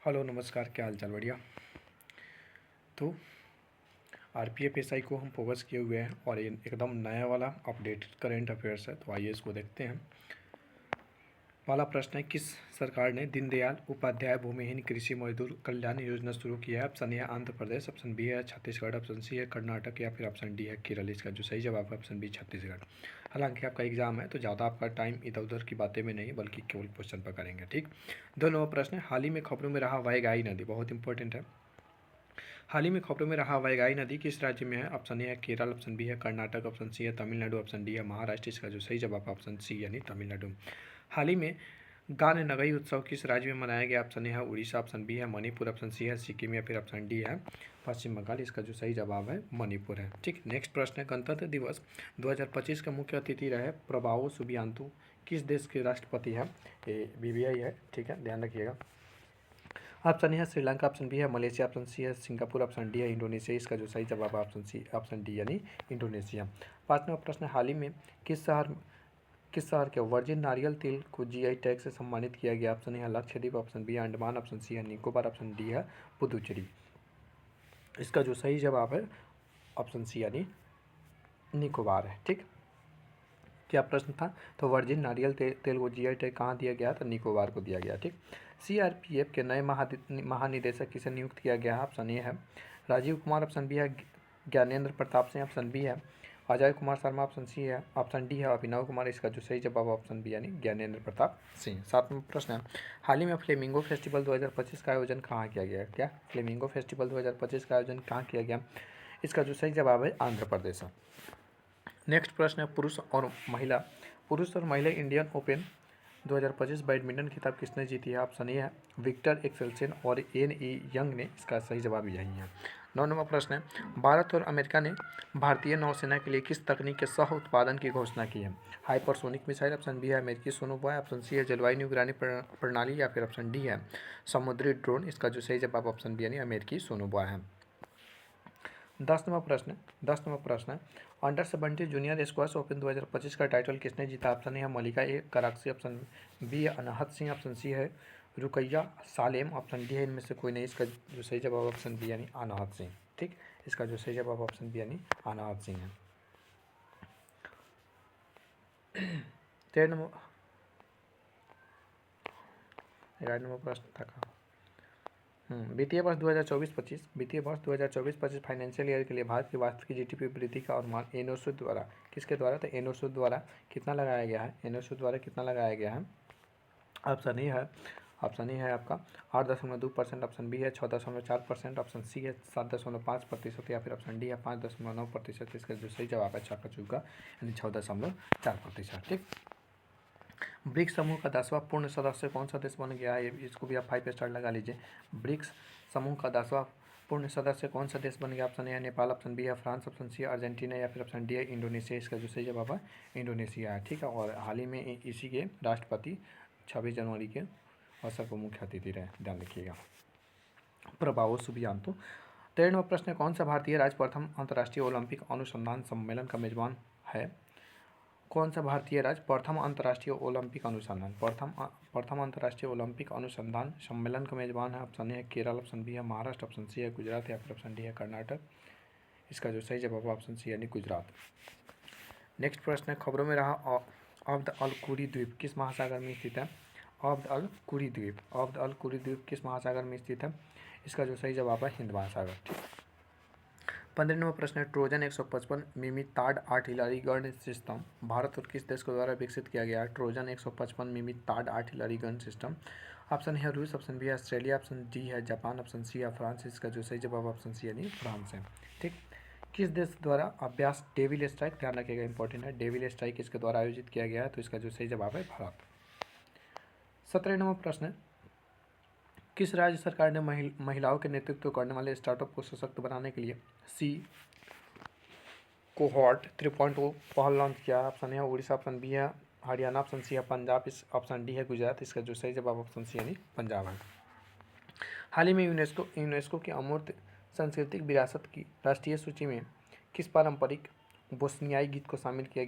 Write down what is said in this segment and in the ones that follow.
Hello नमस्कार, क्या हाल चाल? बढ़िया। तो आरपीएफ एसआई को हम फोकस किए हुए हैं और ये एकदम नया वाला अपडेटेड करेंट अफेयर्स है, तो आइए इसको देखते हैं। पहला प्रश्न है, किस सरकार ने दीनदयाल उपाध्याय भूमिहीन कृषि मजदूर कल्याण योजना शुरू की है? ऑप्शन ए है आंध्र प्रदेश, ऑप्शन बी है छत्तीसगढ़, ऑप्शन सी है कर्नाटक या फिर ऑप्शन डी है केरल। इसका जो सही जवाब है ऑप्शन बी छत्तीसगढ़। हालांकि आपका एग्जाम है तो ज़्यादा आपका टाइम इधर उधर की बातें में नहीं बल्कि केवल क्वेश्चन पर करेंगे। ठीक। 2 नंबर प्रश्न है, हाल ही में खबरों में रहा वैगाई नदी, बहुत इंपॉर्टेंट है। हाल ही में खबरों में रहा वैगाई नदी किस राज्य में है? ऑप्शन ए है केरल, ऑप्शन बी है कर्नाटक, ऑप्शन सी है तमिलनाडु, ऑप्शन डी है महाराष्ट्र। इसका जो सही जवाब है ऑप्शन सी यानी तमिलनाडु। हाल ही में गान नगई उत्सव किस राज्य में मनाया गया? ऑप्शन ए है उड़ीसा, ऑप्शन बी है मणिपुर, ऑप्शन सी है सिक्किम या फिर ऑप्शन डी है पश्चिम बंगाल। इसका जो सही जवाब है मणिपुर है। ठीक। नेक्स्ट प्रश्न है, गणतंत्र दिवस 2025 का मुख्य अतिथि रहे प्रभावो सुबियांतो किस देश के राष्ट्रपति है? ये बीबीआई है। ठीक है, ध्यान रखिएगा। ऑप्शन ए है श्रीलंका, ऑप्शन बी है मलेशिया, ऑप्शन सी है सिंगापुर, ऑप्शन डी है इंडोनेशिया। इसका जो सही जवाब है ऑप्शन सी, ऑप्शन डी यानी इंडोनेशिया। 5वां प्रश्न, हाल ही में किस शहर के वर्जिन नारियल तेल को जीआई टैग से सम्मानित किया गया? ऑप्शन ए है लक्षद्वीप, ऑप्शन बी है अंडमान, ऑप्शन सी है निकोबार, ऑप्शन डी है पुदुचेरी। इसका जो सही जवाब है ऑप्शन सी यानी निकोबार है। ठीक। क्या प्रश्न था? तो वर्जिन नारियल तेल को जीआई टैग कहाँ दिया गया? तो निकोबार को दिया गया। ठीक। सीआरपीएफ के नए महानिदेशक किसे नियुक्त किया गया है? ऑप्शन ए है राजीव कुमार, ऑप्शन बी है ज्ञानेंद्र प्रताप सिंह, ऑप्शन बी है अजय कुमार शर्मा, ऑप्शन सी है, ऑप्शन डी है अभिनव कुमार। इसका जो सही जवाब है ऑप्शन बी यानी ज्ञानेंद्र प्रताप सिंह। 7वां प्रश्न है, हाल ही में फ्लेमिंगो फेस्टिवल 2025 का आयोजन कहाँ किया गया? क्या फ्लेमिंगो फेस्टिवल 2025 का आयोजन कहाँ किया गया? इसका जो सही जवाब है आंध्र प्रदेश है। नेक्स्ट प्रश्न है, पुरुष और महिला इंडियन ओपन 2025 बैडमिंटन खिताब किसने जीती है? ऑप्शन ए है विक्टर एक्सेलसेन और एन ई यंग ने। इसका सही जवाब यही है। 9वां प्रश्न है, भारत और अमेरिका ने भारतीय नौसेना के लिए किस तकनीक के सह उत्पादन की घोषणा की है? हाइपरसोनिक मिसाइल, ऑप्शन बी है अमेरिकी सोनोबॉय, ऑप्शन सी है जलवायु निगरानी प्रणाली या फिर ऑप्शन डी है समुद्री ड्रोन। इसका जो सही जवाब ऑप्शन बी यानी अमेरिकी सोनोबॉय है। 10वां प्रश्न है, अंडर-17 जूनियर स्क्वैश ओपन 2025 का टाइटल किसने जीता? ऑप्शन ए है मलिका ए कराक्सी, ऑप्शन बी है अनाहत सिंह, ऑप्शन सी है रुकैया सालेम, ऑप्शन डी है इनमें से कोई नहीं। इसका जो सही जवाब ऑप्शन बी यानी अनाहत सिंह। ठीक। इसका जो सही जवाब ऑप्शन बी यानी अनाहत सिंह है। 11वां प्रश्न था का वित्तीय वर्ष 2024-25 फाइनेंशियल ईयर के लिए भारत की वार्षिक जीडीपी वृद्धि का अनुमान एनओसू द्वारा किसके द्वारा? तो एनओसू द्वारा कितना लगाया गया है? एनओसू द्वारा कितना लगाया गया है? ऑप्शन ए है आपका 8.2%, ऑप्शन बी है 6.4%, ऑप्शन सी है 7.5% या फिर ऑप्शन डी है 5.9%। इसका जो सही जवाब है चाका चूका यानी 6.4%। ठीक। ब्रिक्स समूह का 10वां पूर्ण सदस्य कौन सा देश बन गया है? इसको भी आप 5 स्टार लगा लीजिए। ब्रिक्स समूह का 10वां पूर्ण सदस्य कौन सा देश बन गया? ऑप्शन ए है नेपाल, ऑप्शन बी है फ्रांस, ऑप्शन सी है अर्जेंटीना या फिर ऑप्शन डी है इंडोनेशिया। इसका जो सही जवाब है इंडोनेशिया है। ठीक है। और हाल ही में इसी के राष्ट्रपति 26 जनवरी के अवसर पर मुख्य अतिथि रहे, ध्यान रखिएगा, प्रभावो सुबियांतो। 13वां प्रश्न, कौन सा भारतीय राज्य प्रथम अंतर्राष्ट्रीय ओलंपिक अनुसंधान सम्मेलन का मेजबान है? कौन सा भारतीय राज्य प्रथम अंतर्राष्ट्रीय ओलंपिक अनुसंधान सम्मेलन का मेजबान है? ऑप्शन ए है केरल, ऑप्शन बी है महाराष्ट्र, ऑप्शन सी है गुजरात या फिर ऑप्शन डी है कर्नाटक। इसका जो सही जवाब है ऑप्शन सी यानी गुजरात। नेक्स्ट प्रश्न है, खबरों में रहा अब्द अल कुरी द्वीप किस महासागर में स्थित है? अब्द अल कुरी द्वीप किस महासागर में स्थित है? इसका जो सही जवाब है हिंद महासागर। ठीक। 15वां प्रश्न है, ट्रोजन 155 मिमी-ताड आर्टिलरी गन सिस्टम भारत और किस देश के द्वारा विकसित किया गया है? ट्रोजन 155 मिमी-ताड आर्टिलरी गन सिस्टम। ऑप्शन है रूस, ऑप्शन बी है ऑस्ट्रेलिया, ऑप्शन डी है जापान, ऑप्शन सी है फ्रांस। इसका जो सही जवाब ऑप्शन सी यानी फ्रांस है। ठीक। किस देश द्वारा अभ्यास डेविल स्ट्राइक, ध्यान रखिएगा इंपॉर्टेंट है, डेविल स्ट्राइक किसके द्वारा आयोजित किया गया है? तो इसका जो सही जवाब है भारत। 17वां प्रश्न है, किस राज्य सरकार ने महिलाओं के नेतृत्व करने वाले स्टार्टअप को सशक्त बनाने के लिए सी कोहॉर्ट 3.0 पहल लॉन्च किया? ऑप्शन है उड़ीसा, ऑप्शन बी है हरियाणा, ऑप्शन सी है पंजाब, ऑप्शन डी है गुजरात। इसका जो सही जवाब ऑप्शन सी यानी पंजाब है। हाल ही में यूनेस्को की अमूर्त सांस्कृतिक विरासत की राष्ट्रीय सूची में किस पारंपरिक बोस्नियाई गीत को शामिल किया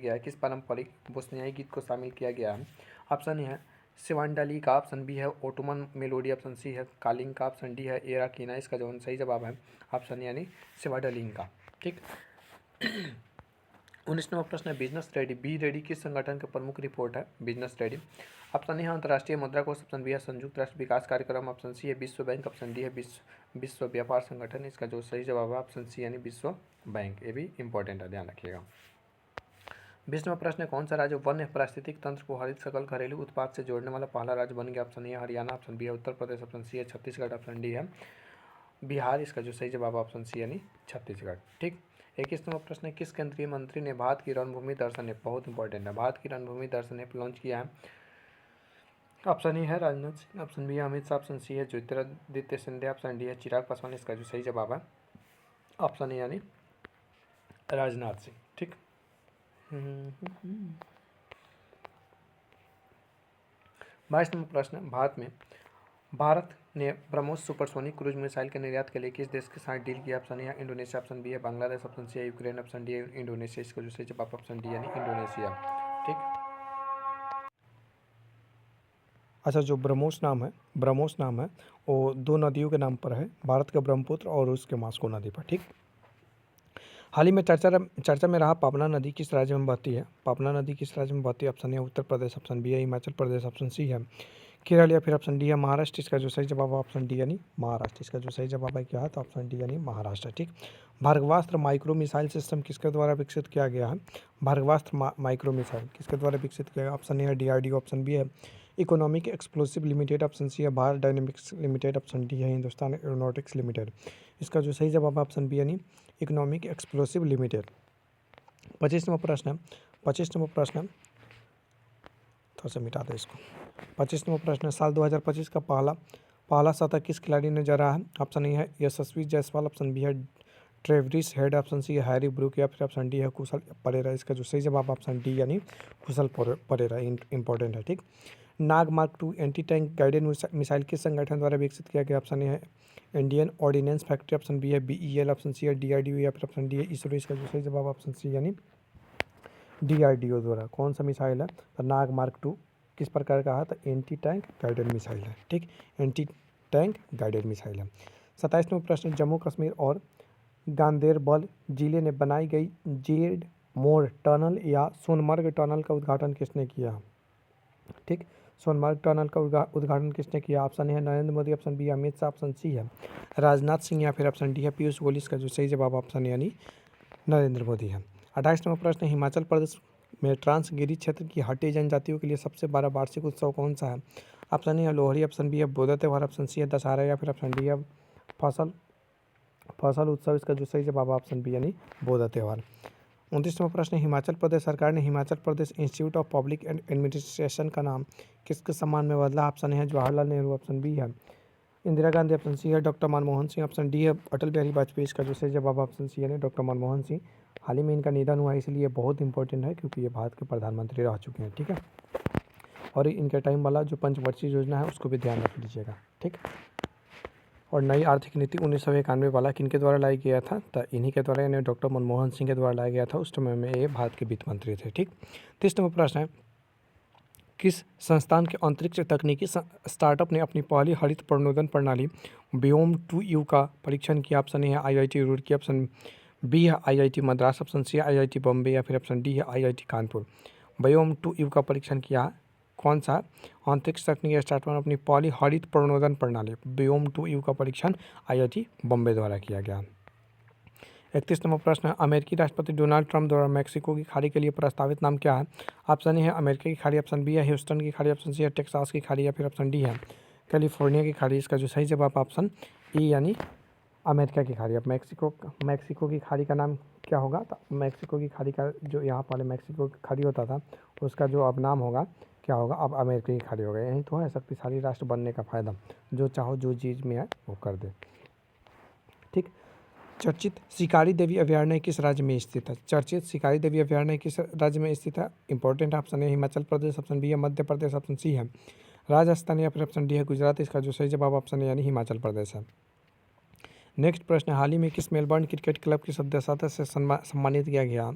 गया है? ऑप्शन है शिवांडाली का ऑप्शन बी है, ओटोमन मेलोडी ऑप्शन सी है, कालिंग का ऑप्शन डी है, एरा कीना, इसका जो सही जवाब है ऑप्शन यानी शिवाडालिंग का। ठीक। 19वां प्रश्न है बिजनेस रेडी, बी रेडी किस संगठन के प्रमुख रिपोर्ट है बिजनेस रेडी? ऑप्शन ए है अंतर्राष्ट्रीय मुद्रा कोष, ऑप्शन बी है संयुक्त राष्ट्र विकास कार्यक्रम, ऑप्शन सी है विश्व बैंक, ऑप्शन डी है विश्व व्यापार संगठन, इसका जो सही जवाब है ऑप्शन सी यानी विश्व बैंक। ये भी इंपॉर्टेंट है, ध्यान रखिएगा। 20वां प्रश्न है कौन सा राज्य वन्य पारिस्थितिक तंत्र को हरित सकल घरेलू उत्पाद से जोड़ने वाला पहला राज्य बन गया? Option A Haryana, option B है उत्तर प्रदेश, ऑप्शन सी है छत्तीसगढ़, ऑप्शन डी है बिहार, इसका जो सही जवाब है ऑप्शन सी यानी छत्तीसगढ़। ठीक। 21वां प्रश्न है किस केंद्रीय मंत्री ने भारत की रणभूमि दर्शन ऐप, बहुत इंपॉर्टेंट है, भारत की रणभूमि दर्शन ऐप लॉन्च किया है? ऑप्शन ए है राजनाथ सिंह, ऑप्शन बी है अमित शाह, ऑप्शन सी है ज्योतिरादित्य सिंधिया, ऑप्शन डी है चिराग पासवान, इसका जो सही जवाब है ऑप्शन ए यानी राजनाथ सिंह। ठीक। 22वां प्रश्न भारत ने ब्रह्मोस सुपरसोनिक क्रूज मिसाइल के निर्यात के लिए किस देश के साथ डील किया? ऑप्शन ए है इंडोनेशिया, ऑप्शन बी है बांग्लादेश, ऑप्शन सी है यूक्रेन, ऑप्शन डी है इंडोनेशिया, इसका जो सही जवाब ऑप्शन डी यानी इंडोनेशिया। ठीक। अच्छा, जो ब्रह्मोस नाम है वो दो नदियों के नाम पर है, भारत के ब्रह्मपुत्र और रूस के मास्को नदी पर। ठीक। हाल ही में चर्चा में रहा पापना नदी किस राज्य में बहती है? पापना नदी किस राज्य में बहती है? Option A Uttar Pradesh, option B है हिमाचल प्रदेश, ऑप्शन सी है केरल या फिर ऑप्शन डी है महाराष्ट्र, इसका जो सही जवाब है ऑप्शन डी यानी महाराष्ट्र, इसका जो सही जवाब है क्या है तो ऑप्शन डी यानी महाराष्ट्र। ठीक। भार्गवास्त्र माइक्रो मिसाइल सिस्टम किसके द्वारा विकसित किया गया है? भार्गवास्त्र माइक्रो मिसाइल किसके द्वारा विकसित किया गया? ऑप्शन ए है DRDO, ऑप्शन बी है economic explosive limited, option C है Bharat dynamics limited, option D है हिंदुस्तान एरोनॉटिक्स लिमिटेड, इसका जो सही जवाब है ऑप्शन बी यानी इकोनॉमिक एक्सप्लोसिव लिमिटेड। 25वां प्रश्न थोड़ा सा मिटा दे इसको। 25वां प्रश्न साल 2025 का पहला शतक किस खिलाड़ी ने जड़ा है? ऑप्शन ए है यशस्वी जायसवाल, ऑप्शन बी है ट्रेवरिस हेड, ऑप्शन सी है हैरी ब्रूक या फिर ऑप्शन डी है कुशल परेरा, इसका जो सही जवाब ऑप्शन डी यानी कुशल परेरा इंपॉर्टेंट है। ठीक। Nag mark 2 anti tank guided missile किस संगठन द्वारा विकसित किया गया? ऑप्शन ए है Indian ordnance factory, option B है BEL, ऑप्शन सी है DRDO या फिर ऑप्शन डी है इसरो, इसका जो सही जवाब ऑप्शन सी यानी DRDO द्वारा। कौन सा मिसाइल है? तो नाग मार्क 2 किस प्रकार का है? तो एंटी टैंक गाइडेड मिसाइल है। ठीक। एंटी टैंक गाइडेड मिसाइल है। 27वां प्रश्न जम्मू कश्मीर और गांदेरबल जिले में बनाई गई जेड मोर टनल या सोनमर्ग टनल का उद्घाटन किसने किया? ठीक। सोनमर्ग टनल का उद्घाटन किसने किया? ऑप्शन ए है Narendra Modi, option B Amit Shah, option C है राजनाथ सिंह या फिर ऑप्शन डी है पीयूष गोयल, इसका जो सही जवाब ऑप्शन यानी नरेंद्र मोदी है। 28वां प्रश्न हिमाचल प्रदेश में ट्रांसगिरी क्षेत्र की हटी जनजातियों के लिए सबसे बड़ा वार्षिक उत्सव कौन सा है? ऑप्शन ए है लोहड़ी, ऑप्शन बी है बोधा त्यौहार, ऑप्शन सी है दशहरा या फिर ऑप्शन डी है फसल उत्सव, इसका जो सही जवाब ऑप्शन बी यानी बोधा त्यौहार। 29वां प्रश्न हिमाचल प्रदेश सरकार ने Himachal Pradesh institute of public administration का नाम किसके सम्मान में बदला? ऑप्शन ए है जवाहरलाल नेहरू, ऑप्शन बी है इंदिरा गांधी, ऑप्शन सी है doctor Manmohan Singh, option D है अटल बिहारी वाजपेयी, इसका जो सही जवाब ऑप्शन सी यानी डॉक्टर मनमोहन सिंह। हाल ही में इनका निधन हुआ है, इसलिए बहुत इंपॉर्टेंट है क्योंकि ये भारत के प्रधानमंत्री रह चुके हैं। ठीक है। और इनके टाइम वाला जो पंचवर्षीय योजना है उसको भी ध्यान रख लीजिएगा। ठीक। और नई आर्थिक नीति 1991 वाला किनके द्वारा लाया गया था? तो इन्हीं के द्वारा यानी डॉक्टर मनमोहन सिंह के द्वारा लाया गया था, उस समय में ये भारत के वित्त मंत्री थे। ठीक। 30वां प्रश्न है किस संस्थान के अंतरिक्ष तकनीकी स्टार्टअप ने अपनी पहली हरित प्रणोदन प्रणाली व्योम 2U का परीक्षण किया? ऑप्शन ए है IIT रुड़की, ऑप्शन बी है IIT मद्रास, ऑप्शन सी है IIT बॉम्बे या फिर ऑप्शन डी है IIT कानपुर। व्योम 2U का परीक्षण किया कौन सा अंतरिक्ष तकनीकी स्टार्टअप ने अपनी पहली हरित प्रणोदन प्रणाली व्योम 2U का परीक्षण IIT बॉम्बे द्वारा किया गया। 31वां प्रश्न अमेरिकी राष्ट्रपति डोनाल्ड ट्रंप द्वारा मैक्सिको की खाड़ी के लिए प्रस्तावित नाम क्या है? ऑप्शन ए है अमेरिका की खाड़ी, ऑप्शन बी है ह्यूस्टन की खाड़ी, ऑप्शन सी है टेक्सास की खाड़ी या फिर ऑप्शन डी है कैलिफोर्निया की खाड़ी, इसका जो सही जवाब ऑप्शन ई यानी अमेरिका की खाड़ी। अब मैक्सिको की खाड़ी का नाम क्या होगा? तो मैक्सिको की खाड़ी का जो यहाँ पहले मैक्सिको की खाड़ी होता था उसका जो अब नाम होगा क्या होगा? अब अमेरिका की खाड़ी होगा। यही तो है शक्तिशाली राष्ट्र बनने का फ़ायदा, जो चाहो जो चीज़ में है वो कर दे। ठीक। चर्चित शिकारी देवी अभयारण्य किस राज्य में स्थित है? चर्चित शिकारी देवी अभयारण्य किस राज्य में स्थित है? इंपॉर्टेंट ऑप्शन है हिमाचल प्रदेश, ऑप्शन बी है मध्य प्रदेश, ऑप्शन सी है राजस्थान या फिर ऑप्शन डी है गुजरात, इसका जो सही जवाब ऑप्शन है यानी हिमाचल प्रदेश है। नेक्स्ट प्रश्न हाल ही में किस मेलबर्न क्रिकेट क्लब की सदस्यता से सम्मानित किया गया?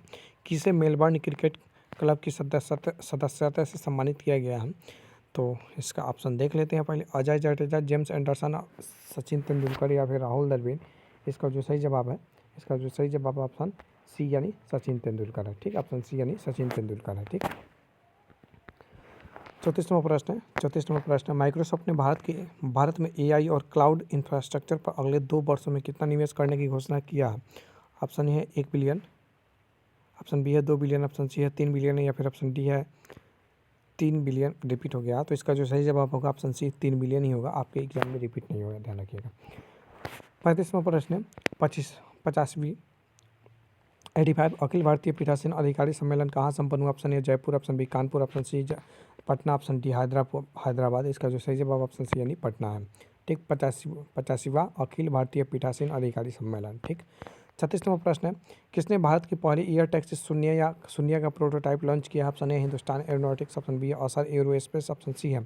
किसे मेलबर्न क्रिकेट क्लब की सदस्यता से सम्मानित किया गया है? तो इसका ऑप्शन देख लेते हैं पहले। अजय जडेजा, जेम्स एंडरसन, सचिन तेंदुलकर या फिर राहुल द्रविड़। इसका जो सही जवाब है, इसका जो सही जवाब ऑप्शन सी यानी सचिन तेंदुलकर है। ठीक, ऑप्शन सी यानी सचिन तेंदुलकर है। ठीक, 34वां प्रश्न है, माइक्रोसॉफ्ट ने भारत में एआई और क्लाउड इंफ्रास्ट्रक्चर पर अगले 2 वर्षों में कितना निवेश करने की घोषणा किया है? ऑप्शन ए है 1 बिलियन, ऑप्शन बी है 2 बिलियन, ऑप्शन सी है 3 बिलियन या फिर ऑप्शन डी है 3 बिलियन। रिपीट हो गया, तो इसका जो सही जवाब होगा ऑप्शन सी 3 बिलियन ही होगा। आपके एग्जाम में रिपीट नहीं होगा, ध्यान रखिएगा। 35वां प्रश्न है, 85वीं 85 अखिल भारतीय पीठासीन अधिकारी सम्मेलन कहाँ संपन्न हुआ? Option A Jaipur, option B Kanpur, option C Patna, option D Hyderabad. इसका जो सही जवाब ऑप्शन सी यानी पटना है। ठीक, 85वां अखिल भारतीय पीठासीन अधिकारी सम्मेलन। ठीक, 36वां प्रश्न है, किसने भारत की पहली एयर टैक्सी शून्य का प्रोटोटाइप लॉन्च किया? Option A Hindustan aeronautics, option B असर एरोस्पेस, ऑप्शन सी है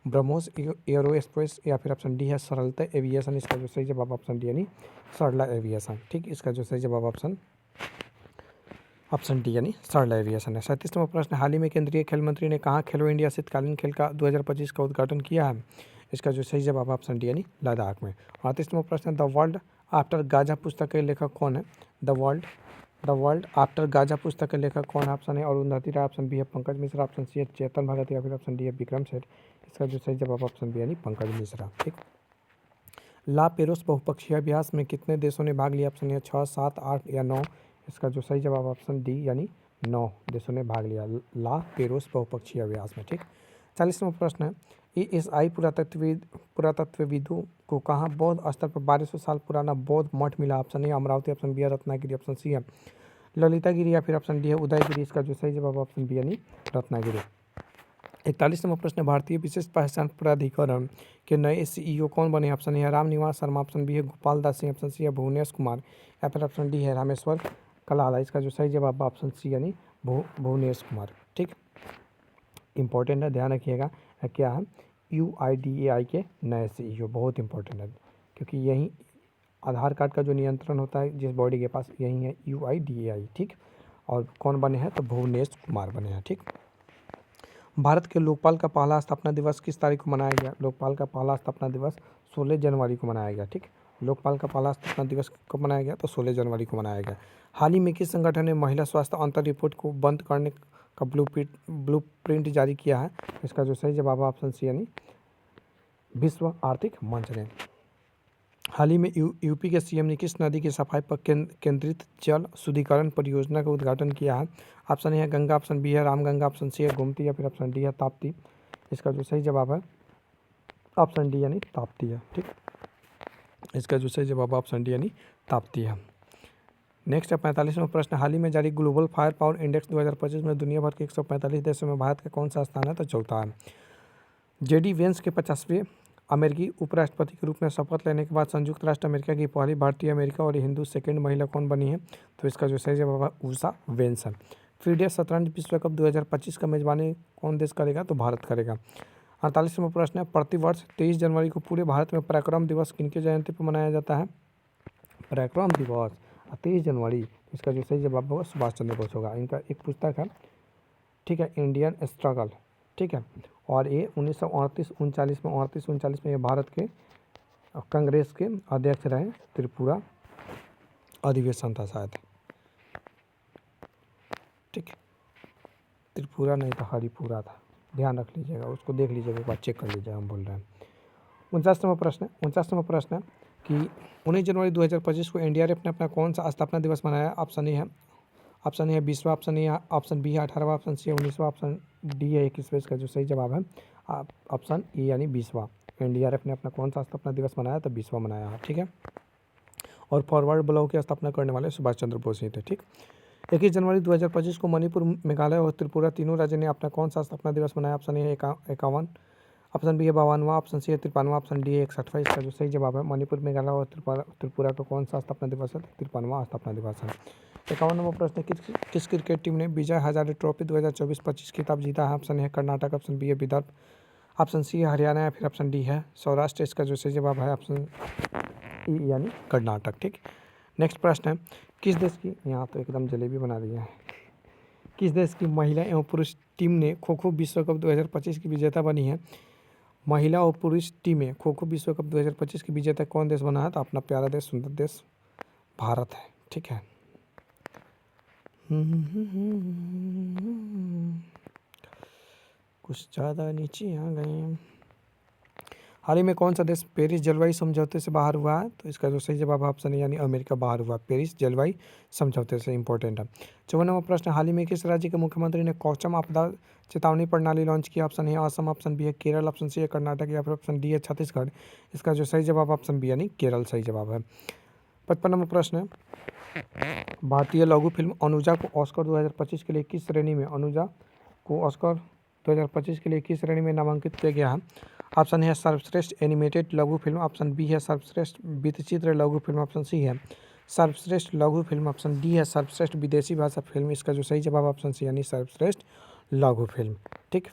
ब्रह्मोस एरोस्पेस या फिर ऑप्शन डी है सरलता एविएशन। इसका जो सही जवाब ऑप्शन डी यानी सरला एविएशन। ठीक, इसका जो सही जवाब ऑप्शन डी यानी सरला एविएशन है। 37वां प्रश्न, हाल ही में केंद्रीय खेल मंत्री ने कहाँ खेलो इंडिया शीतकालीन खेल का 2025 का उद्घाटन किया है? इसका जो सही जवाब ऑप्शन डी यानी लद्दाख में। 38वां प्रश्न, द वर्ल्ड आफ्टर गाजा पुस्तक के लेखक कौन है? द वर्ल्ड आफ्टर गाजा पुस्तक के लेखक कौन है? Option A Arundhati Roy, option B है पंकज मिश्रा, ऑप्शन सी है चेतन भगत या फिर ऑप्शन डी है विक्रम सेठ। इसका जो सही जवाब ऑप्शन बी यानी पंकज मिश्रा। ठीक, ला पेरोस बहुपक्षीय अभ्यास में कितने देशों ने भाग लिया? ऑप्शन ए 6, 7, 8 या 9। इसका जो सही जवाब ऑप्शन डी यानी 9 देशों ने भाग लिया ला पेरोस बहुपक्षीय अभ्यास में। ठीक, 40वां प्रश्न है, ESI पुरातत्वविदों को कहाँ बौद्ध स्थल पर 1200 साल पुराना बौद्ध मठ मिला? Option A Amaravati, option B है रत्नागिरी, ऑप्शन सी है ललितागिरी या फिर ऑप्शन डी है उदयगिरी। इसका जो सही जवाब ऑप्शन बी यानी रत्नागिरी। 41वां प्रश्न, भारतीय विशिष्ट पहचान प्राधिकरण के नए CEO कौन बने? ऑप्शन ए है रामनिवास शर्मा, ऑप्शन बी है गोपाल दास सिंह, ऑप्शन सी है भुवनेश कुमार या फिर ऑप्शन डी है रामेश्वर कलाला। इसका जो सही जवाब ऑप्शन सी यानी भुवनेश कुमार। ठीक, इंपॉर्टेंट है, ध्यान रखिएगा। क्या है? UIDAI के नए CEO, बहुत इंपॉर्टेंट है क्योंकि यही आधार कार्ड का जो नियंत्रण होता है जिस बॉडी के पास, यही है UIDAI। ठीक, और कौन बने हैं? तो भुवनेश कुमार बने हैं। ठीक, भारत के लोकपाल का पहला स्थापना दिवस किस तारीख को मनाया गया? लोकपाल का पहला स्थापना दिवस 16 जनवरी को मनाया गया। ठीक, लोकपाल का पहला स्थापना दिवस कब मनाया गया? तो 16 जनवरी को मनाया गया। हाल ही में किस संगठन ने महिला स्वास्थ्य अंतर रिपोर्ट को बंद करने का ब्लूप्रिंट जारी किया है? इसका जो सही जवाब ऑप्शन सी यानी विश्व आर्थिक मंच ने। हाल ही में यूपी के CM ने किस नदी की सफाई पर केंद्रित जल शुद्धिकरण परियोजना का उद्घाटन किया है? ऑप्शन ए है गंगा, ऑप्शन बी है रामगंगा, ऑप्शन सी है गोमती या फिर ऑप्शन डी है ताप्ती। इसका जो सही जवाब है ऑप्शन डी यानी ताप्ती है। ठीक, इसका जो सही जवाब ऑप्शन डी यानी ताप्ती है। नेक्स्ट है 45वां प्रश्न, हाल ही में जारी ग्लोबल फायर पावर इंडेक्स 2025 में दुनिया भर के 145 देशों में भारत का कौन सा स्थान है? तो चौथा है। JD वेंस के 50वें अमेरिकी उपराष्ट्रपति के रूप में शपथ लेने के बाद संयुक्त राष्ट्र अमेरिका की पहली भारतीय अमेरिका और हिंदू सेकंड महिला कौन बनी है? तो इसका जो सही जवाब है उषा वेंस है। FIDE शतरंज विश्व कप 2025 का मेजबानी कौन देश करेगा? तो भारत करेगा। 48वां प्रश्न है, प्रतिवर्ष 23 जनवरी को पूरे भारत में पराक्रम दिवस किनके जयंती पर मनाया जाता है? पराक्रम दिवस 23 जनवरी। इसका जो सही जवाब होगा सुभाष चंद्र बोस होगा। इनका एक पुस्तक है, ठीक है, इंडियन स्ट्रगल। ठीक है, और ये 1938-39 में ये भारत के कांग्रेस के अध्यक्ष रहे। त्रिपुरा अधिवेशन था शायद। ठीक, त्रिपुरा नहीं था, हरिपुरा था, ध्यान रख लीजिएगा, उसको देख लीजिएगा, एक बार चेक कर लीजिएगा हम बोल रहे हैं। 49वां प्रश्न है कि 19 जनवरी 2025 को NDRF ने अपना कौन सा स्थापना दिवस मनाया? ऑप्शन ए है 20वां, ऑप्शन बी है 18वां, ऑप्शन सी है 19वां, ऑप्शन डी है 21वां। इसका जो सही जवाब है ऑप्शन ए यानी 20वां। NDRF ने अपना कौन सा स्थापना दिवस मनाया? तो 20वां मनाया है। ठीक है, और फॉरवर्ड ब्लॉक की स्थापना करने वाले सुभाष चंद्र बोस ही थे। ठीक, 21 जनवरी 2025 को मणिपुर, मेघालय और त्रिपुरा तीनों राज्यों ने अपना कौन सा स्थापना दिवस मनाया? ऑप्शन ए 51, ऑप्शन बी है 52वां, ऑप्शन सी है 53वां, ऑप्शन डी है 61वां। इसका जो सही जवाब है मणिपुर, मेघालय और त्रिपुरा का कौन सा स्थापना दिवस है? 53वां स्थापना दिवस है। 51वां प्रश्न, किस क्रिकेट टीम ने विजय हजारे ट्रॉफी 2024-25 खिताब जीता है? ऑप्शन है कर्नाटक, ऑप्शन बी है विदर्भ, ऑप्शन सी है हरियाणा या फिर ऑप्शन डी है सौराष्ट्र। इसका जो सही जवाब है ऑप्शन ई यानी कर्नाटक। ठीक, नेक्स्ट प्रश्न है, किस देश की, यहाँ तो एकदम जलेबी बना दिया है, किस देश की महिला एवं पुरुष टीम ने खो खो विश्व कप 2025 की विजेता बनी है? महिला और पुरुष टीमें खो खो विश्व कप 2025 की विजेता कौन देश बना है? तो अपना प्यारा देश, सुंदर देश भारत है। ठीक है। कुछ ज़्यादा नीचे आ गए। हाल ही में कौन सा देश पेरिस जलवायु समझौते से बाहर हुआ है? तो इसका जो सही जवाब ऑप्शन है यानी अमेरिका बाहर हुआ पेरिस जलवायु समझौते से। इंपॉर्टेंट है। 54वां प्रश्न, हाल ही में किस राज्य के मुख्यमंत्री ने कौचम आपदा चेतावनी प्रणाली लॉन्च किया? ऑप्शन है असम, ऑप्शन बी है केरल, ऑप्शन सी है कर्नाटक या फिर ऑप्शन डी है छत्तीसगढ़। इसका जो सही जवाब ऑप्शन बी यानी केरल सही जवाब है। 55वां प्रश्न है, भारतीय लघु फिल्म अनुजा को ऑस्कर 2025 के लिए किस श्रेणी में ऑस्कर 2025 के लिए किस श्रेणी में नामांकित किया गया है? ऑप्शन है सर्वश्रेष्ठ एनिमेटेड लघु फिल्म, ऑप्शन बी है सर्वश्रेष्ठ वृत्तचित्र लघु फिल्म, ऑप्शन सी है सर्वश्रेष्ठ लघु फिल्म, ऑप्शन डी है सर्वश्रेष्ठ विदेशी भाषा फिल्म। इसका जो सही जवाब ऑप्शन सी यानी सर्वश्रेष्ठ लघु फिल्म। ठीक।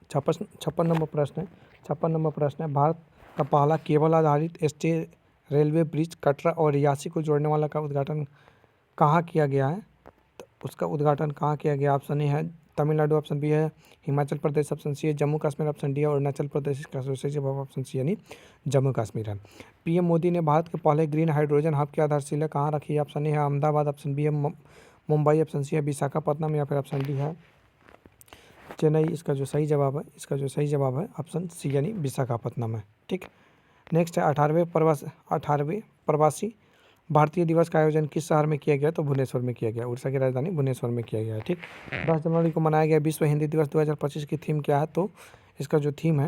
56 नंबर प्रश्न है, भारत का पहला केबल आधारित स्टेज रेलवे ब्रिज कटरा और रियासी को जोड़ने वाला का उद्घाटन कहाँ किया गया है? तो उसका उद्घाटन कहाँ किया गया? ऑप्शन ए है तमिलनाडु, ऑप्शन बी है हिमाचल प्रदेश, ऑप्शन सी है जम्मू कश्मीर, ऑप्शन डी है अरुणाचल प्रदेश। इसका सही जवाब ऑप्शन सी यानी जम्मू कश्मीर है। पीएम मोदी ने भारत के पहले ग्रीन हाइड्रोजन हब की आधारशिला कहाँ रखी है? ऑप्शन ए है अहमदाबाद, ऑप्शन बी है मुंबई, ऑप्शन सी है विशाखापट्टनम या फिर ऑप्शन डी है चेन्नई। इसका जो सही जवाब है ऑप्शन सी यानी विशाखापट्टनम है। ठीक। नेक्स्ट है 18वें प्रवासी भारतीय दिवस का आयोजन किस शहर में किया गया? तो भुवनेश्वर में किया गया। उड़ीसा की राजधानी भुवनेश्वर में किया गया है। ठीक। 10 जनवरी को मनाया गया विश्व हिंदी दिवस 2025 की थीम क्या है? तो इसका जो थीम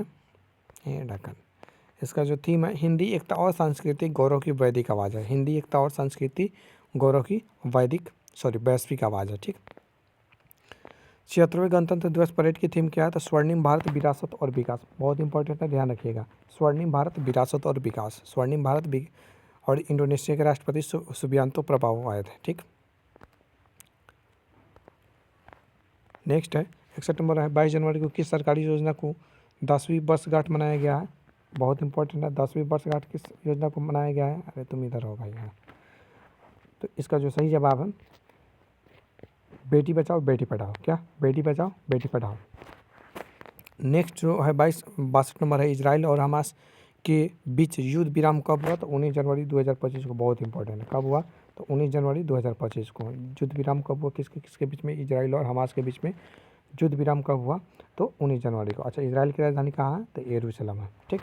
है हिंदी एकता और सांस्कृतिक गौरव की वैश्विक आवाज़ है। हिंदी एकता और सांस्कृतिक गौरव की वैश्विक आवाज़ है। ठीक। 76वें गणतंत्र दिवस परेड की थीम क्या है? तो स्वर्णिम भारत विरासत और विकास। बहुत इंपॉर्टेंट है, ध्यान रखिएगा। स्वर्णिम भारत विरासत और विकास। और इंडोनेशिया के राष्ट्रपति सुबियांतो प्रभाव आए थे। ठीक। नेक्स्ट है 61 नंबर है, 22 जनवरी को किस सरकारी योजना को 10वीं वर्षगांठ मनाया गया है? बहुत इंपॉर्टेंट है, 10वीं वर्षगांठ किस योजना को मनाया गया है? अरे तुम इधर हो भाई। यहाँ तो इसका जो सही जवाब है बेटी बचाओ बेटी पढ़ाओ। क्या? बेटी बचाओ बेटी पढ़ाओ। नेक्स्ट जो है 62 नंबर है, इजराइल और हमास के बीच युद्ध विराम कब हुआ? तो 19 जनवरी 2025 को। बहुत इंपॉर्टेंट है, कब हुआ? तो 19 जनवरी 2025 को। युद्ध विराम कब हुआ? किसके बीच में? इजराइल और हमास के बीच में युद्ध विराम कब हुआ? तो 19 जनवरी को। अच्छा, इजराइल की राजधानी कहाँ है? तो यरूशलेम है। ठीक।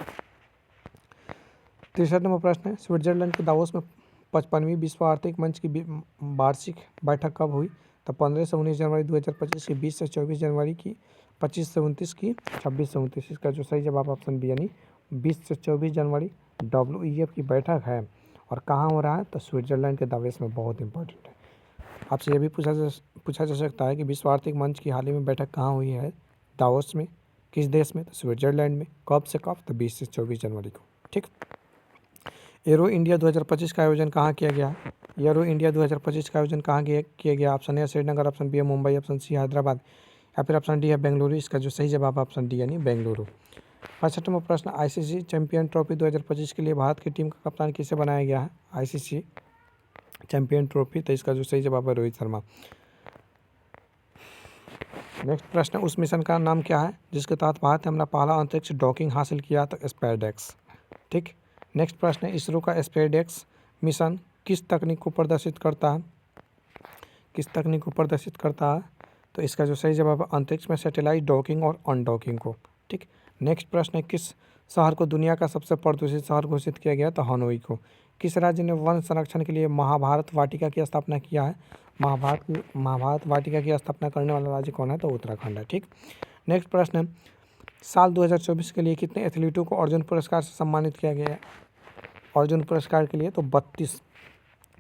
63 नंबर प्रश्न है, स्विट्जरलैंड के दावोस में 55वीं विश्व आर्थिक मंच की वार्षिक बैठक कब हुई? तो 15 से 19 जनवरी 2025 की, 20 से 24 जनवरी की, 25 से 29 की, 26 से 29। इसका जो सही जवाब ऑप्शन बी यानी 20 से 24 जनवरी WEF की बैठक है। और कहाँ हो रहा है? तो स्विट्जरलैंड के दावोस में। बहुत इंपॉर्टेंट है। आपसे ये भी पूछा जा सकता है कि विश्व आर्थिक मंच की हाल ही में बैठक कहाँ हुई है? दावोस में। किस देश में? तो स्विट्जरलैंड में। कब से कब? तो 20 से 24 जनवरी को। ठीक। एरो इंडिया 2025 का आयोजन कहाँ किया गया? एरो इंडिया 2025 का आयोजन कहाँ किया गया? Option A Srinagar, option B है मुंबई, ऑप्शन सी हैदराबाद या फिर ऑप्शन डी है बेंगलुरु। इसका जो सही जवाब ऑप्शन डी यानी बेंगलुरु। 65वां प्रश्न, ICC चैंपियन ट्रॉफी 2025 के लिए भारत की टीम का कप्तान किसे बनाया गया है? ICC champion trophy. तो इसका जो सही जवाब है रोहित शर्मा। नेक्स्ट प्रश्न, उस मिशन का नाम क्या है जिसके तहत भारत ने अपना पहला अंतरिक्ष डॉकिंग हासिल किया? तो स्पेसएक्स। ठीक। नेक्स्ट प्रश्न है, इसरो का स्पेसएक्स मिशन किस तकनीक को प्रदर्शित करता है? तो इसका जो सही जवाब है अंतरिक्ष में सैटेलाइट डॉकिंग और अनडॉकिंग को। ठीक। नेक्स्ट प्रश्न है, किस शहर को दुनिया का सबसे प्रदूषित शहर घोषित किया गया? तो हनोई को। किस राज्य ने वन संरक्षण के लिए महाभारत वाटिका की स्थापना किया है? महाभारत वाटिका की स्थापना करने वाला राज्य कौन है? तो उत्तराखंड है। ठीक। नेक्स्ट प्रश्न है, साल 2024 के लिए कितने एथलीटों को अर्जुन पुरस्कार से सम्मानित किया गया है? अर्जुन पुरस्कार के लिए तो 32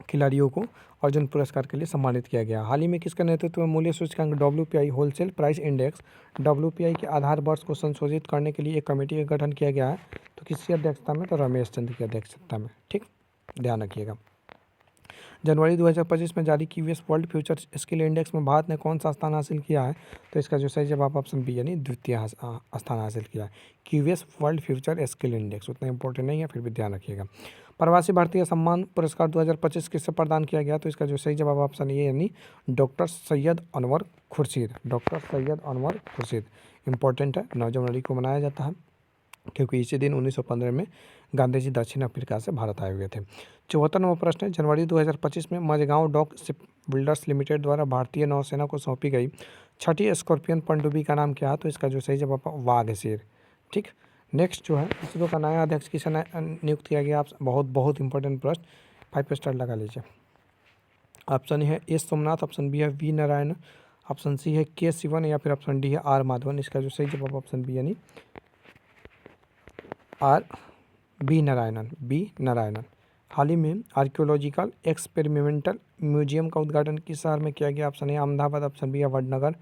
खिलाड़ियों को अर्जुन पुरस्कार के लिए सम्मानित किया गया। हाल ही में किसके नेतृत्व में मूल्य सूचकांक WPI wholesale price index WPI के आधार वर्ष को संशोधित करने के लिए एक कमेटी का गठन किया गया है? तो किसकी अध्यक्षता में? तो रमेश चंद्र की अध्यक्षता में। ठीक, ध्यान रखिएगा। जनवरी 2025 में जारी QS world future skill index में भारत ने कौन सा स्थान हासिल किया है? तो इसका जो सही जवाब ऑप्शन बी यानी द्वितीय स्थान हासिल किया है। QS world future skill index उतना इंपॉर्टेंट नहीं है, फिर भी ध्यान रखिएगा। प्रवासी भारतीय सम्मान पुरस्कार 2025 किससे प्रदान किया गया? तो इसका जो सही जवाब ऑप्शन ए यानी doctor Syed Anwar Khurshid. Doctor Syed Anwar Khurshid important है, 9 जनवरी को मनाया जाता है क्योंकि इसी दिन 1915 में गांधी जी दक्षिण अफ्रीका से भारत आए हुए थे। 74वां प्रश्न है, जनवरी 2025 में Mazagon dock shipbuilders limited द्वारा भारतीय नौसेना को सौंपी गई छठी स्कॉर्पियन पनडुब्बी का नाम क्या है? तो इसका जो सही जवाब वाघ-शेर। ठीक, नेक्स्ट जो है, इसरो का नया अध्यक्ष किसे नियुक्त किया गया? आप बहुत बहुत इंपॉर्टेंट प्रश्न, 5 स्टार लगा लीजिए। ऑप्शन है एस सोमनाथ, ऑप्शन बी है वी नारायण, ऑप्शन सी है के शिवन या फिर ऑप्शन डी है आर माधवन। इसका जो सही जवाब ऑप्शन बी यानी R B Narayanan, B Narayanan. हाल ही में आर्कियोलॉजिकल एक्सपेरिमेंटल म्यूजियम का उद्घाटन किस शहर में किया गया? Option A Ahmedabad, option B है वडनगर,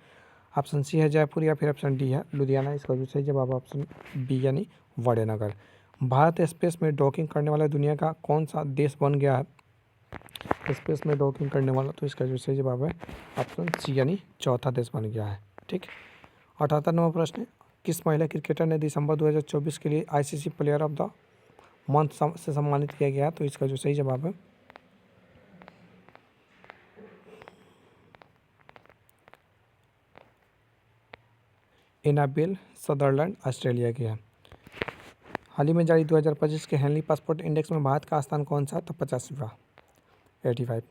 ऑप्शन सी है जयपुर या फिर ऑप्शन डी है लुधियाना। इसका जो सही जवाब ऑप्शन बी यानी वडनगर। भारत स्पेस में डॉकिंग करने वाला दुनिया का कौन सा देश बन गया है स्पेस में डॉकिंग करने वाला? तो इसका जो सही जवाब है ऑप्शन सी यानी चौथा देश बन गया है। ठीक, 78वां प्रश्न है, किस महिला क्रिकेटर ने दिसंबर 2024 के लिए ICC player of the month से सम्मानित किया गया? तो इसका जो सही जवाब है एनाबेल सदरलैंड, ऑस्ट्रेलिया की है। हाल ही में जारी 2025 के हेनली पासपोर्ट इंडेक्स में भारत का स्थान कौन सा? तो 85वां, 85।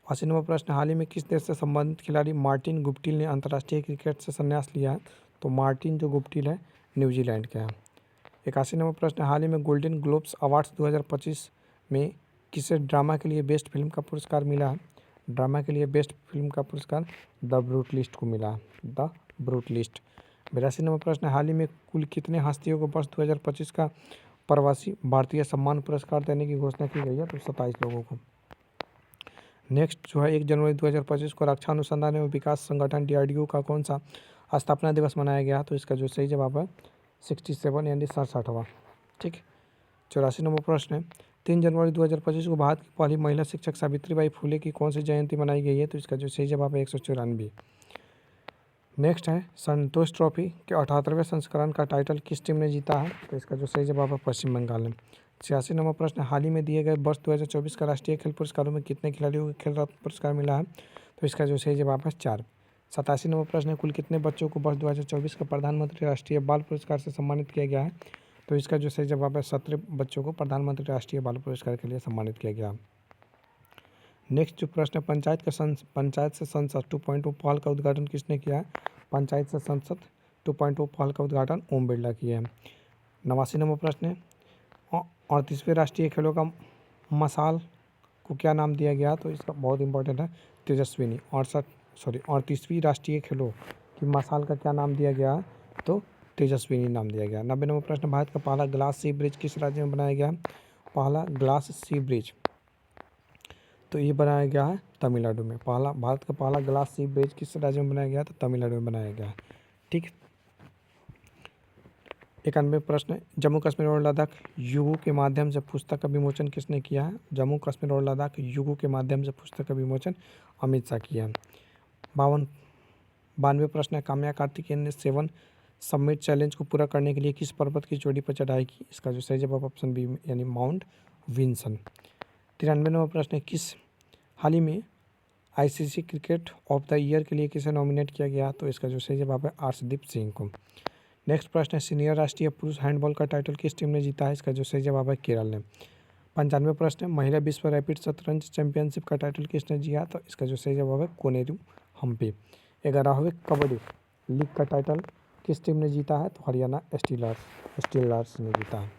80वां प्रश्न, हाल ही में किस देश से संबंधित खिलाड़ी मार्टिन गुप्टिल ने अंतर्राष्ट्रीय क्रिकेट से संन्यास लिया है? तो मार्टिन जो गुप्टिल है न्यूजीलैंड के हैं। 81वां प्रश्न, हाल ही में गोल्डन ग्लोब्स अवार्ड्स 2025 में किसे ड्रामा के लिए बेस्ट फिल्म का पुरस्कार मिला है? ड्रामा के लिए बेस्ट फिल्म का पुरस्कार द ब्रूटलिस्ट को मिला है, द ब्रूटलिस्ट। 82वां प्रश्न, हाल ही में कुल कितने हस्तियों को वर्ष 2025 का प्रवासी भारतीय सम्मान पुरस्कार देने की घोषणा की गई है? तो 27 लोगों को। नेक्स्ट जो है, 1 जनवरी 2025 को रक्षा अनुसंधान एवं विकास संगठन डीआरडीओ का कौन सा स्थापना दिवस मनाया गया? तो इसका जो सही जवाब है 67 यानी 67वां। ठीक, 84वां प्रश्न है, 3 जनवरी 2025 को भारत की पहली महिला शिक्षक सावित्रीबाई फुले की कौन सी जयंती मनाई गई है? तो इसका जो सही जवाब है 194। नेक्स्ट है, संतोष ट्रॉफी के 78वें संस्करण का टाइटल किस टीम ने जीता है? तो इसका जो सही जवाब है पश्चिम बंगाल ने। 86वां प्रश्न, हाल ही में दिए गए वर्ष 2024 का राष्ट्रीय खेल पुरस्कारों में कितने खिलाड़ियों को खेल रत्न पुरस्कार मिला है? तो इसका जो सही जवाब है 4। 87वां प्रश्न, कुल कितने बच्चों को वर्ष 2024 का प्रधानमंत्री राष्ट्रीय बाल पुरस्कार से सम्मानित किया गया है? तो इसका जो सही जवाब है 17 बच्चों को प्रधानमंत्री राष्ट्रीय बाल पुरस्कार के लिए सम्मानित किया गया। नेक्स्ट जो प्रश्न है, पंचायत से संसद 2.0 पहल का उद्घाटन किसने किया है? पंचायत से संसद 2.0 पहल का उद्घाटन ओम बिरला किया है। 89वां प्रश्न है, 38वें राष्ट्रीय खेलों का मशाल को क्या नाम दिया गया? तो इसका बहुत इंपॉर्टेंट है तेजस्विनी। 38वीं राष्ट्रीय खेलों की मशाल का क्या नाम दिया गया? तो तेजस्विनी नाम दिया गया। 90वां प्रश्न, भारत का पहला ग्लास सी ब्रिज किस राज्य में बनाया गया? पहला ग्लास सी ब्रिज तो ये बनाया गया है तमिलनाडु में। भारत का पहला ग्लास सी ब्रिज किस राज्य में बनाया गया? तो तमिलनाडु में बनाया गया है। ठीक, 91 प्रश्न, जम्मू कश्मीर और लद्दाख युगों के माध्यम से पुस्तक का विमोचन किसने किया है? जम्मू कश्मीर और लद्दाख युगों के माध्यम से पुस्तक का विमोचन अमित शाह किया है। 92 प्रश्न है, काम्या कार्तिकेयन ने 7 समिट चैलेंज को पूरा करने के लिए किस पर्वत की चोटी पर चढ़ाई की? इसका जो सही जवाब ऑप्शन बी यानी माउंट विंसन। 93वां प्रश्न है, किस हाल ही में ICC cricket of the year के लिए किसे नॉमिनेट किया गया? तो इसका जो सही जवाब है अर्शदीप सिंह को। नेक्स्ट प्रश्न है, सीनियर राष्ट्रीय पुरुष हैंडबॉल का टाइटल किस टीम ने जीता है? इसका जो सही जवाब है केरल ने। 95 प्रश्न है, महिला विश्व रैपिड शतरंज चैंपियनशिप का टाइटल किसने जीता? तो इसका जो सही जवाब है कोनेरू हम्पी। 11वें कबड्डी लीग का टाइटल किस टीम ने जीता है? तो हरियाणा स्टीलर्स ने जीता है।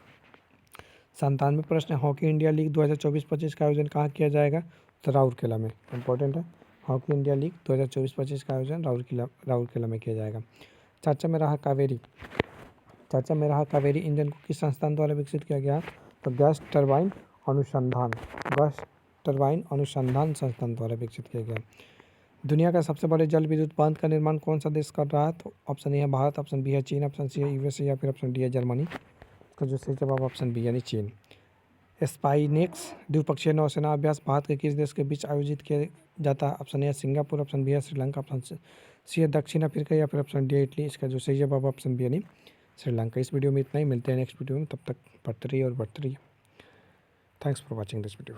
97 प्रश्न है, हॉकी इंडिया लीग 2024-25 का आयोजन कहाँ किया जाएगा? तो राउरकेला में। इंपॉर्टेंट है, हॉकी इंडिया लीग 2024-25 का आयोजन राउरकेला में किया जाएगा। चर्चा में रहा कावेरी इंजन को किस संस्थान द्वारा विकसित किया गया? तो गैस टरबाइन अनुसंधान संस्थान द्वारा विकसित किया गया। दुनिया का सबसे बड़े जल विद्युत बांध का निर्माण कौन सा देश कर रहा है? तो ऑप्शन ए है भारत, ऑप्शन बी है चीन, ऑप्शन सी है यूएसए या फिर ऑप्शन डी है जर्मनी। इसका जो सही जवाब ऑप्शन बी यानी चीन। स्पाइनेक्स द्विपक्षीय नौसेना अभ्यास भारत के किस देश के बीच आयोजित किया जाता है? Option A Singapore, option B है श्रीलंका, ऑप्शन सी है दक्षिण अफ्रीका या फिर ऑप्शन डी है इटली। इसका जो सही जवाब ऑप्शन बी यानी श्रीलंका। इस वीडियो में इतना ही, मिलते हैं नेक्स्ट वीडियो में, तब तक पढ़ते रहिए और बढ़ते रहिए। Thanks for watching this video.